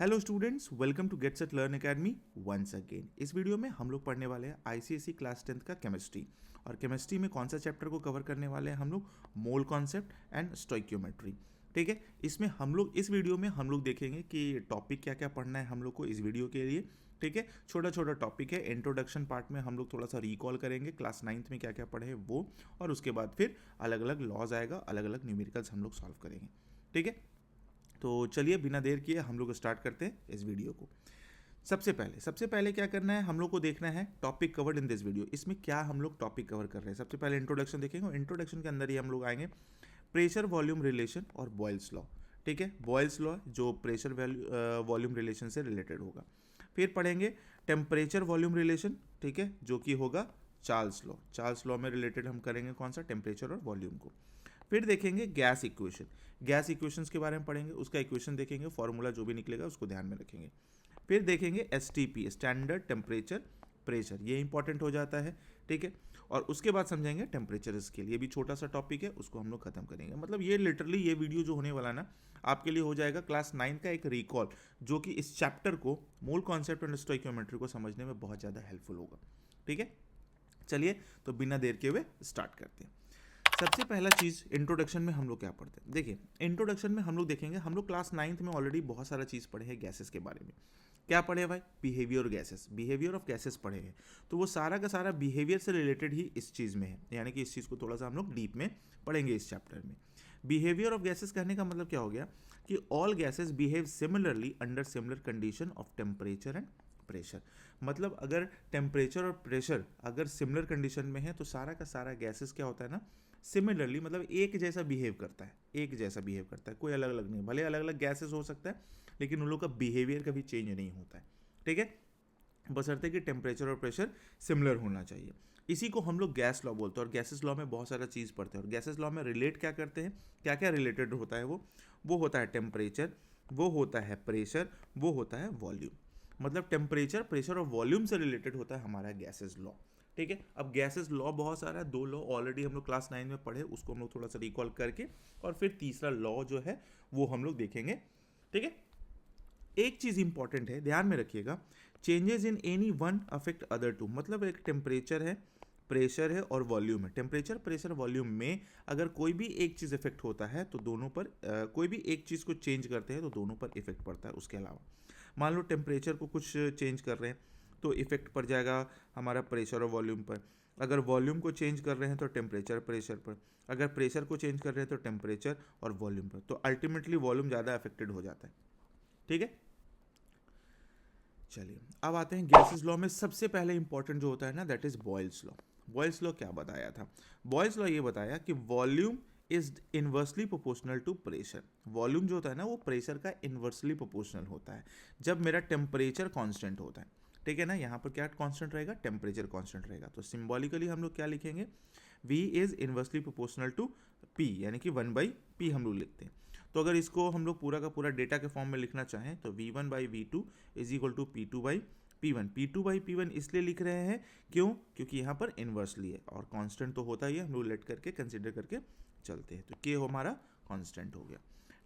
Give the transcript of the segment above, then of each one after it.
Hello students, welcome to Get Set Learn Academy once again. इस video में हम लोग पढ़ने वाले हैं आईसीएसई क्लास 10th का केमिस्ट्री। और केमिस्ट्री में कौन सा चैप्टर को कवर करने वाले हैं हम लोग? Mole concept and stoichiometry. ठीक है, इसमें हम लोग इस वीडियो में हम लोग देखेंगे कि टॉपिक क्या क्या पढ़ना है हम लोग को इस वीडियो के लिए। ठीक है, छोटा छोटा टॉपिक है। इंट्रोडक्शन पार्ट में हम लोग थोड़ा सा रिकॉल करेंगे क्लास 9th में क्या क्या पढ़े हैं वो, और उसके बाद फिर अलग अलग लॉज आएगा, अलग अलग न्यूमेरिकल्स हम लोग सॉल्व करेंगे। ठीक है, तो चलिए बिना देर किए हम लोग स्टार्ट करते हैं इस वीडियो को। सबसे पहले क्या करना है, हम लोग को देखना है topic covered in this video. इसमें क्या हम लोग टॉपिक कवर कर रहे हैं? सबसे पहले इंट्रोडक्शन देखेंगे और इंट्रोडक्शन के अंदर ही हम लोग आएंगे प्रेशर वॉल्यूम रिलेशन और बॉयल्स लॉ। ठीक है, बॉयल्स लॉ जो प्रेशर वॉल्यूम रिलेशन से रिलेटेड होगा। फिर पढ़ेंगे टेम्परेचर वॉल्यूम रिलेशन, ठीक है, जो कि होगा चार्ल्स लॉ। चार्ल्स लॉ में रिलेटेड हम करेंगे कौन सा? टेम्परेचर और वॉल्यूम को। फिर देखेंगे गैस इक्वेशन। गैस इक्वेशंस के बारे में पढ़ेंगे, उसका इक्वेशन देखेंगे, फॉर्मूला जो भी निकलेगा उसको ध्यान में रखेंगे। फिर देखेंगे एसटीपी, स्टैंडर्ड टेम्परेचर प्रेशर, ये इंपॉर्टेंट हो जाता है। ठीक है, और उसके बाद समझेंगे टेम्परेचर स्केल, ये भी छोटा सा टॉपिक है, उसको हम लोग खत्म करेंगे। मतलब ये लिटरली ये वीडियो जो होने वाला ना आपके लिए हो जाएगा क्लास 9 का एक रिकॉल, जो कि इस चैप्टर को मोल कॉन्सेप्ट एंड स्टोइकियोमेट्री को समझने में बहुत ज़्यादा हेल्पफुल होगा। ठीक है, चलिए तो बिना देर के हुए स्टार्ट करते हैं। सबसे पहला चीज़ इंट्रोडक्शन में हम लोग क्या पढ़ते हैं? देखिए, इंट्रोडक्शन में हम लोग देखेंगे, हम लोग क्लास 9th में ऑलरेडी बहुत सारा चीज़ पढ़े हैं गैसेस के बारे में। क्या पढ़े भाई? Behaviour gases, behaviour of gases पढ़े हैं। तो वो सारा का सारा बिहेवियर से रिलेटेड ही इस चीज़ में है, यानी कि इस चीज़ को थोड़ा सा हम लोग डीप में पढ़ेंगे इस चैप्टर में। बिहेवियर ऑफ गैसेस कहने का मतलब क्या हो गया कि all gases behave similarly under similar condition of temperature and pressure. मतलब अगर टेम्परेचर और प्रेशर अगर सिमिलर कंडीशन में है तो सारा का सारा गैसेस क्या होता है ना, सिमिलरली, मतलब एक जैसा बिहेव करता है, एक जैसा बिहेव करता है, कोई अलग अलग नहीं। भले अलग अलग गैसेस हो सकता है लेकिन उन लोग का बिहेवियर कभी चेंज नहीं होता है। ठीक है, बशर्ते कि टेम्परेचर और प्रेशर सिमिलर होना चाहिए। इसी को हम लोग गैस लॉ बोलते हैं। और गैसेस लॉ में बहुत सारा चीज़ पढ़ते हैं। और गैसेस लॉ में रिलेट क्या करते हैं, क्या क्या रिलेटेड होता है वो होता है टेम्परेचर, वो होता है प्रेशर, वो होता है वॉल्यूम। मतलब टेम्परेचर, प्रेशर और वॉल्यूम से रिलेटेड होता है हमारा गैसेस लॉ। ठीक है, अब गैसेस लॉ बहुत सारा है, 2 लॉ ऑलरेडी हम लोग क्लास 9 में पढ़े, उसको हम लोग थोड़ा सा रिकॉल करके और फिर तीसरा लॉ जो है वो हम लोग देखेंगे। ठीक है, एक चीज़ इंपॉर्टेंट है, ध्यान में रखिएगा, changes in any one affect other too. मतलब एक टेम्परेचर है, प्रेशर है और वॉल्यूम है। टेम्परेचर, प्रेशर, वॉल्यूम में अगर कोई भी एक चीज़ इफेक्ट होता है तो दोनों पर कोई भी एक चीज़ को चेंज करते हैं तो दोनों पर इफेक्ट पड़ता है। उसके अलावा मान लो टेम्परेचर को कुछ चेंज कर रहे हैं तो इफेक्ट पड़ जाएगा हमारा प्रेशर और वॉल्यूम पर। अगर वॉल्यूम को चेंज कर रहे हैं तो टेम्परेचर प्रेशर पर। अगर प्रेशर को चेंज कर रहे हैं तो टेम्परेचर और वॉल्यूम पर। तो अल्टीमेटली वॉल्यूम ज़्यादा अफेक्टेड हो जाता है। ठीक है, चलिए अब आते हैं गैसेस लॉ में। सबसे पहले इंपॉर्टेंट जो होता है ना, that is Boyle's law. Boyle's law क्या बताया था? बॉयल्स लॉ ये बताया कि volume is inversely proportional to pressure. Volume जो होता है ना वो प्रेशर का इन्वर्सली प्रोपोर्शनल होता है जब मेरा टेम्परेचर कांस्टेंट होता है। ठीक है ना, यहाँ पर क्या कांस्टेंट रहेगा? टेम्परेचर कांस्टेंट रहेगा। तो सिंबॉलिकली हम लोग क्या लिखेंगे? V is inversely proportional to P, यानी कि 1/P हम लोग लिखते हैं। तो अगर इसको हम लोग पूरा का पूरा डेटा के फॉर्म में लिखना चाहें तो V1/V2 is equal to P2/P1। P2/P1 इसलिए लिख रहे हैं क्यों? क्योंकि यहाँ पर इन्वर्सली है और कांस्टेंट तो होता ही है, हम लोग लेट करके कंसिडर करके चलते हैं। तो K हमारा कांस्टेंट हो गया।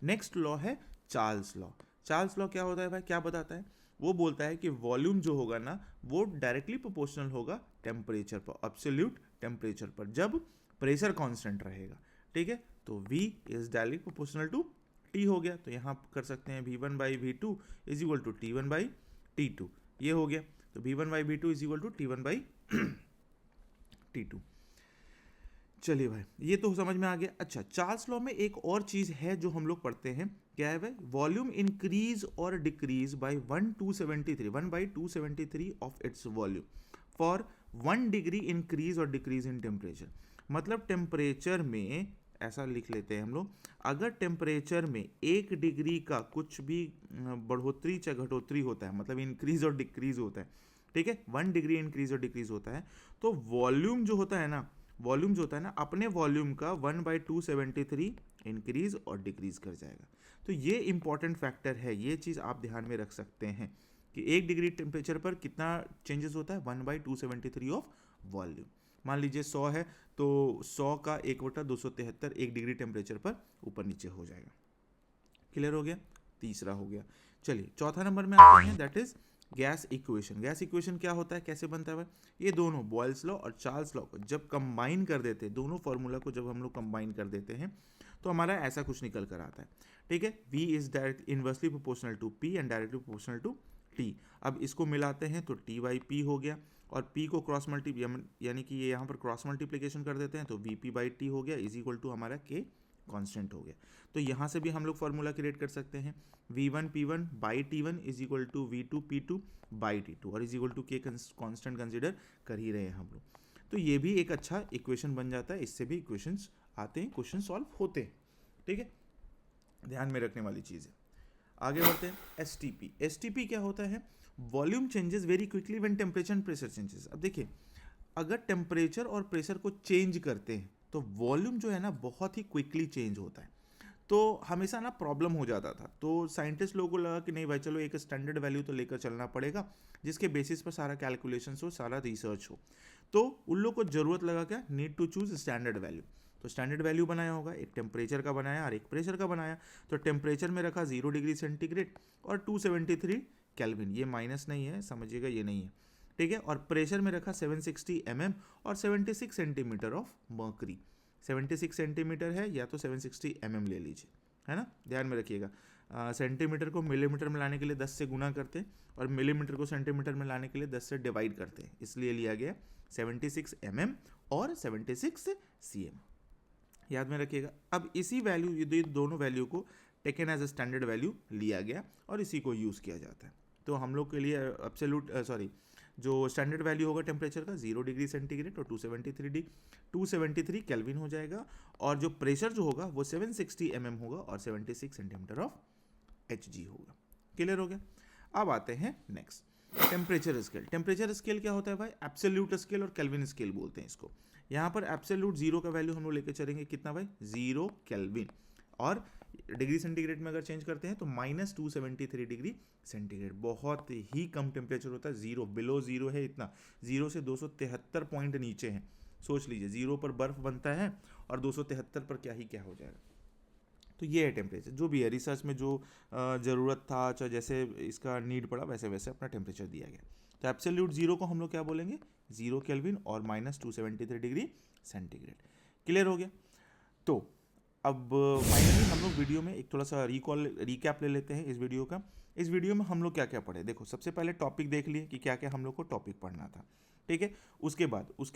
नेक्स्ट लॉ है चार्ल्स लॉ। चार्ल्स लॉ क्या होता है भाई, क्या बताता है? वो बोलता है कि वॉल्यूम जो होगा ना वो डायरेक्टली प्रोपोर्शनल होगा टेम्परेचर पर, एब्सोल्यूट टेम्परेचर पर, जब प्रेशर कांस्टेंट रहेगा। ठीक है, तो V is directly proportional to T हो गया। तो यहाँ कर सकते हैं V1/V2 is equal to T1/T2, ये हो गया। तो V1/V2 is equal to T1/T2। चलिए भाई, ये तो समझ में आ गया। अच्छा, चार्ल्स लॉ में एक और चीज़ है जो हम लोग पढ़ते हैं, क्या है भाई? वॉल्यूम इंक्रीज और decrease by 1/273 of its volume for 1 degree increase और डिक्रीज इन टेम्परेचर। मतलब टेम्परेचर में ऐसा लिख लेते हैं हम लोग, अगर टेम्परेचर में 1 डिग्री का कुछ भी बढ़ोतरी चाहे घटोतरी होता है, मतलब इंक्रीज और डिक्रीज होता है, ठीक है, 1 डिग्री इंक्रीज और डिक्रीज होता है, तो वॉल्यूम जो होता है ना, वॉल्यूम जो होता है ना अपने वॉल्यूम का 1/273 इंक्रीज और डिक्रीज कर जाएगा। तो ये इंपॉर्टेंट फैक्टर है, ये चीज़ आप ध्यान में रख सकते हैं कि 1 डिग्री टेम्परेचर पर कितना चेंजेस होता है? 1/273 ऑफ वॉल्यूम। मान लीजिए 100 है तो 100 का 1/273 1 डिग्री टेम्परेचर पर ऊपर नीचे हो जाएगा। क्लियर हो गया? तीसरा हो गया। चलिए चौथा नंबर में आते हैं, that is gas equation. Gas equation क्या होता है, कैसे बनता है भाई? ये दोनों बॉयल्स लॉ और चार्ल्स लॉ को जब कंबाइन कर देते हैं, दोनों फॉर्मूला को जब हम लोग कंबाइन कर देते हैं तो हमारा ऐसा कुछ निकल कर आता है, ठीक है। V is direct inversely proportional to P and directly proportional to T। अब इसको मिलाते हैं तो T बाई P हो गया, और P को क्रॉस यानी कि ये यहाँ पर क्रॉस मल्टीप्लिकेशन कर देते हैं तो VP बाई T हो गया, इज इक्वल टू हमारा K कांस्टेंट हो गया। तो यहाँ से भी हम लोग फॉर्मूला क्रिएट कर सकते हैं, V1 P1 by T1 is equal to V2 P2 by T2, और is equal to K constant consider कर ही रहे हैं हम लोग। तो ये भी एक अच्छा इक्वेशन बन जाता है, इससे भी इक्वेशंस आते हैं, क्वेश्चन सॉल्व होते हैं, ठीक है। ध्यान में रखने वाली चीज़ है। आगे बढ़ते हैं, STP। STP क्या होता है? Volume changes very quickly when temperature and pressure changes. अब देखिए, अगर टेम्परेचर और प्रेशर को चेंज करते हैं तो वॉल्यूम जो है ना बहुत ही क्विकली चेंज होता है। तो हमेशा ना प्रॉब्लम हो जाता था, तो साइंटिस्ट लोगों को लगा कि नहीं भाई चलो एक स्टैंडर्ड वैल्यू तो लेकर चलना पड़ेगा जिसके बेसिस पर सारा कैलकुलेशंस हो, सारा रिसर्च हो। तो उन लोग को ज़रूरत लगा क्या, need to choose standard value. तो स्टैंडर्ड वैल्यू बनाया होगा, एक टेम्परेचर का बनाया और एक प्रेशर का बनाया। तो टेम्परेचर में रखा 0 डिग्री सेंटीग्रेड और 273 केल्विन, ये माइनस नहीं है, समझिएगा ये नहीं है, ठीक है। और प्रेशर में रखा 760 mm और 76 सेंटीमीटर ऑफ मर्करी। 76 सेंटीमीटर है या तो 760 mm ले लीजिए, है ना, ध्यान में रखिएगा। सेंटीमीटर को मिलीमीटर में लाने के लिए 10 से गुना करते हैं और मिलीमीटर को सेंटीमीटर में लाने के लिए 10 से डिवाइड करते हैं, इसलिए लिया गया 76 mm और 76 cm, याद में रखिएगा। अब इसी वैल्यू, ये दोनों वैल्यू को taken as a standard value लिया गया और इसी को यूज़ किया जाता है। तो हम लोग के लिए एब्सोल्यूट जो स्टैंडर्ड वैल्यू होगा टेम्परेचर का 0 डिग्री सेंटीग्रेड और 273 केल्विन हो जाएगा, और जो प्रेशर जो होगा वो 760 mm होगा और 76 सेंटीमीटर ऑफ Hg होगा। क्लियर हो गया। अब आते हैं next, temperature scale. Temperature scale क्या होता है भाई? एब्सोल्यूट स्केल और केल्विन स्केल बोलते हैं इसको। यहाँ पर एब्सोल्यूट 0 का वैल्यू हम लोग लेकर चलेंगे, कितना भाई? 0 केल्विन, और डिग्री सेंटीग्रेड में अगर चेंज करते हैं तो -273 डिग्री सेंटीग्रेड। बहुत ही कम टेम्परेचर होता है, 0 बिलो 0 है इतना, 0 से 273 पॉइंट नीचे है। सोच लीजिए 0 पर बर्फ बनता है और 273 पर क्या ही क्या हो जाएगा। तो ये है टेम्परेचर, जो भी है रिसर्च में जो ज़रूरत था, चाहे जैसे इसका नीड पड़ा वैसे वैसे अपना टेम्परेचर दिया गया। तो एब्सोल्यूट 0 को हम लोग क्या बोलेंगे? 0 केल्विन और -273 डिग्री सेंटीग्रेड। क्लियर हो गया। तो अब फाइनली हम लोग वीडियो में एक थोड़ा सा रिकैप ले लेते हैं इस वीडियो का। इस वीडियो में हम लोग क्या क्या पढ़े? देखो, सबसे पहले टॉपिक देख लिए कि क्या क्या हम लोग को टॉपिक पढ़ना था, ठीक है। उसके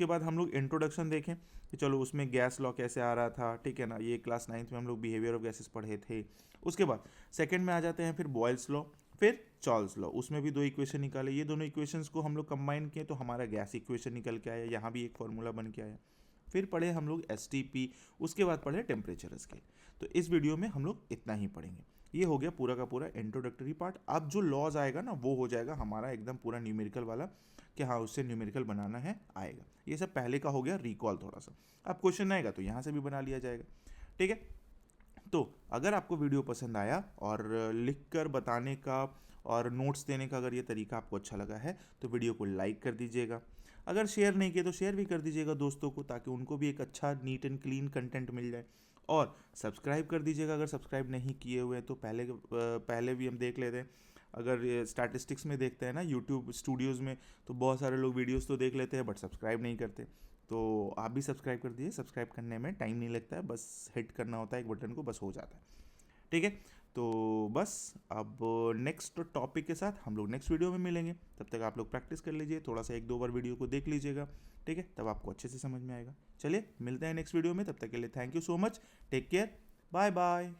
बाद हम लोग इंट्रोडक्शन देखें कि चलो उसमें गैस लॉ कैसे आ रहा था, ठीक है ना, ये क्लास 9th में हम लोग बिहेवियर ऑफ गैसेस पढ़े थे। उसके बाद सेकंड में आ जाते हैं फिर बॉयल्स लॉ, फिर चार्ल्स लॉ, उसमें भी 2 इक्वेशन निकाले। ये दोनों इक्वेशंस को हम लोग कंबाइन किए तो हमारा गैस इक्वेशन निकल के आया, यहाँ भी एक फॉर्मूला बन के आया। फिर पढ़े हम लोग STP, उसके बाद पढ़े टेम्परेचर स्केल। तो इस वीडियो में हम लोग इतना ही पढ़ेंगे। ये हो गया पूरा का पूरा इंट्रोडक्टरी पार्ट। अब जो लॉज आएगा ना वो हो जाएगा हमारा एकदम पूरा न्यूमेरिकल वाला, कि हाँ उससे न्यूमेरिकल बनाना है, आएगा। ये सब पहले का हो गया रिकॉल थोड़ा सा। अब क्वेश्चन आएगा तो यहाँ से भी बना लिया जाएगा, ठीक है। तो अगर आपको वीडियो पसंद आया और लिख कर बताने का और नोट्स देने का अगर ये तरीका आपको अच्छा लगा है तो वीडियो को लाइक कर दीजिएगा। अगर शेयर नहीं किया तो शेयर भी कर दीजिएगा दोस्तों को, ताकि उनको भी एक अच्छा नीट एंड क्लीन कंटेंट मिल जाए। और सब्सक्राइब कर दीजिएगा अगर सब्सक्राइब नहीं किए हुए हैं तो। पहले भी हम देख लेते हैं, अगर स्टैटिस्टिक्स में देखते हैं ना यूट्यूब स्टूडियोज़ में, तो बहुत सारे लोग वीडियोस तो देख लेते हैं बट सब्सक्राइब नहीं करते। तो आप भी सब्सक्राइब कर दीजिए, सब्सक्राइब करने में टाइम नहीं लगता है, बस हिट करना होता है एक बटन को, बस हो जाता है, ठीक है। तो बस अब नेक्स्ट टॉपिक के साथ हम लोग नेक्स्ट वीडियो में मिलेंगे। तब तक आप लोग प्रैक्टिस कर लीजिए, थोड़ा सा 1-2 बार वीडियो को देख लीजिएगा, ठीक है, तब आपको अच्छे से समझ में आएगा। चलिए मिलते हैं नेक्स्ट वीडियो में, तब तक के लिए thank you so much, take care, bye bye.